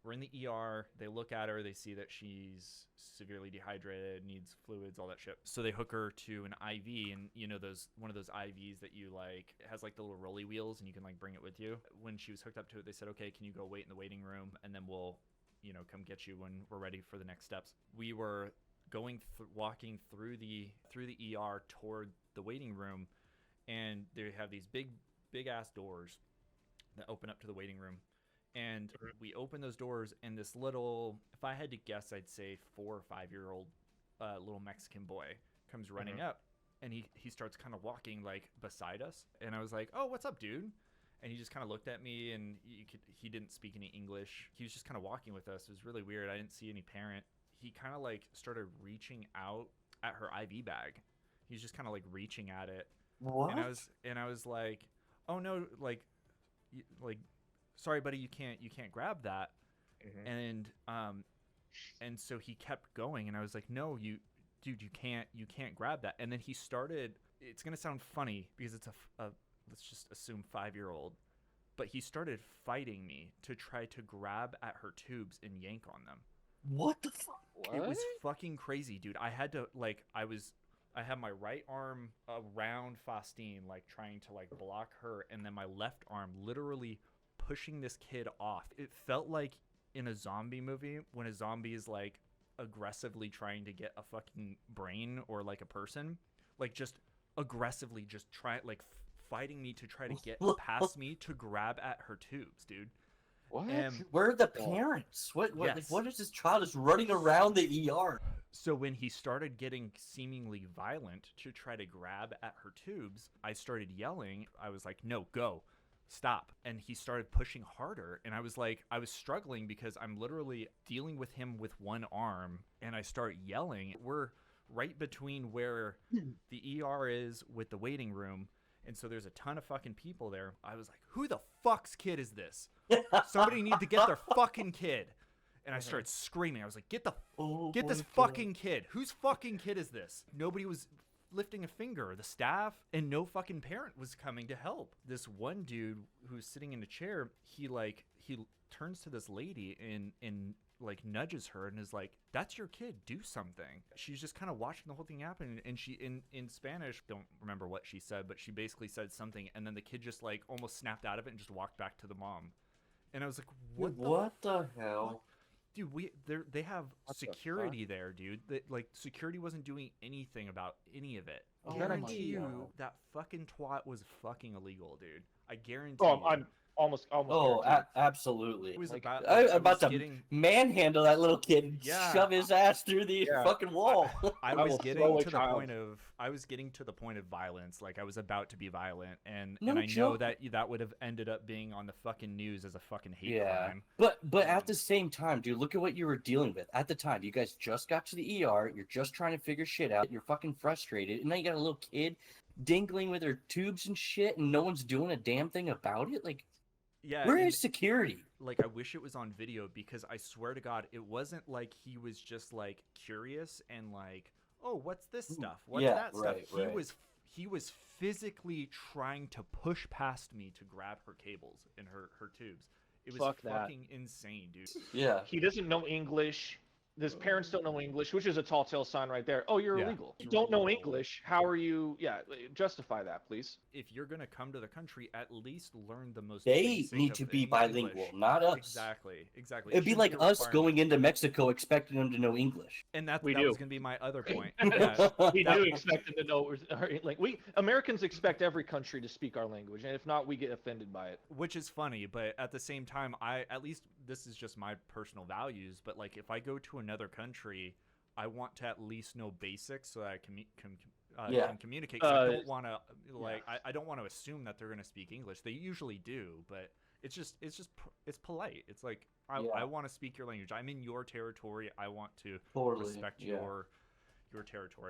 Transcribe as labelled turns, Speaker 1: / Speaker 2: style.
Speaker 1: We're in the ER. They look at her. They see that she's severely dehydrated, needs fluids, all that shit. So they hook her to an IV, and you know those one of those IVs that you like it has like the little rolly wheels, and you can like bring it with you. When she was hooked up to it, they said, "Okay, can you go wait in the waiting room, and then we'll, come get you when we're ready for the next steps." We were walking through the ER toward the waiting room, and they have these big ass doors that open up to the waiting room. And we open those doors, and this little, if I had to guess, I'd say 4 or 5 year old little Mexican boy comes running up, and he starts kind of walking like beside us. And I was like, "Oh, what's up, dude?" And he just kind of looked at me, and he didn't speak any English. He was just kind of walking with us. It was really weird. I didn't see any parent. He kind of like started reaching out at her IV bag. He was just kind of like reaching at it.
Speaker 2: What?
Speaker 1: And I was like, "Oh no, like sorry, buddy, you can't grab that." And so he kept going, and I was like, "No, dude, you can't grab that." And then he started. It's gonna sound funny because it's a let's just assume 5-year-old, but he started fighting me to try to grab at her tubes and yank on them.
Speaker 2: What the fuck?
Speaker 1: It was fucking crazy, dude. I had to I had my right arm around Faustine, like trying to like block her, and then my left arm literally pushing this kid off. It felt like in a zombie movie when a zombie is like aggressively trying to get a fucking brain or like a person, like just aggressively just fighting me to try to get past me to grab at her tubes, dude.
Speaker 3: What?
Speaker 2: Where are the parents? What is this child just running around the ER?
Speaker 1: So when he started getting seemingly violent to try to grab at her tubes, I started yelling. I was like, "No, go. Stop." And he started pushing harder, and I was struggling because I'm literally dealing with him with one arm, and I start yelling. We're right between where the ER is with the waiting room, and so there's a ton of fucking people there. I was like, "Who the fuck's kid is this? Somebody need to get their fucking kid." And I started screaming. I was like, get this fucking kid. Whose fucking kid is this?" Nobody was lifting a finger. The staff and no fucking parent was coming to help. This one dude who's sitting in a chair, he turns to this lady and like nudges her and is like, "That's your kid. Do something." She's just kind of watching the whole thing happen, and she in Spanish, don't remember what she said, but she basically said something, and then the kid just like almost snapped out of it and just walked back to the mom. And I was like,
Speaker 2: What the hell?
Speaker 1: Dude, they have security there, dude. Like, security wasn't doing anything about any of it. I guarantee you that fucking twat was fucking illegal, dude. I guarantee you.
Speaker 3: I'm almost.
Speaker 2: Oh, absolutely.
Speaker 1: It was
Speaker 2: like,
Speaker 1: about,
Speaker 2: I was about to manhandle that little kid and shove his ass through the fucking wall.
Speaker 1: I was getting to the point of violence. Like, I was about to be violent, and I know that would have ended up being on the fucking news as a fucking hate crime.
Speaker 2: But at the same time, dude, look at what you were dealing with at the time. You guys just got to the ER. You're just trying to figure shit out. You're fucking frustrated, and now you got a little kid dangling with her tubes and shit, and no one's doing a damn thing about it. Like.
Speaker 1: Yeah,
Speaker 2: where is security?
Speaker 1: Like, I wish it was on video, because I swear to God, it wasn't like he was just like curious and like, "Oh, what's this stuff? What's that stuff?" He was physically trying to push past me to grab her cables and her tubes. It was fucking insane, dude.
Speaker 2: Yeah.
Speaker 3: He doesn't know English. His parents don't know English, which is a tall tale sign right there. Oh, you're illegal. You don't know English. How are you? Yeah, justify that, please.
Speaker 1: If you're going to come to the country, at least learn the most
Speaker 2: They need to be bilingual,
Speaker 1: English.
Speaker 2: Not us.
Speaker 1: Exactly.
Speaker 2: It'd be like us going into Mexico expecting them to know English.
Speaker 1: And that was going to be my other point.
Speaker 3: We do expect them to know. Like, Americans expect every country to speak our language, and if not, we get offended by it.
Speaker 1: Which is funny, but at the same time, at least this is just my personal values, but like, if I go to another country, I want to at least know basics so that I can communicate. So I don't want to I don't want to assume that they're going to speak English. They usually do, but it's polite. It's like, I want to speak your language. I'm in your territory. I want to respect your territory.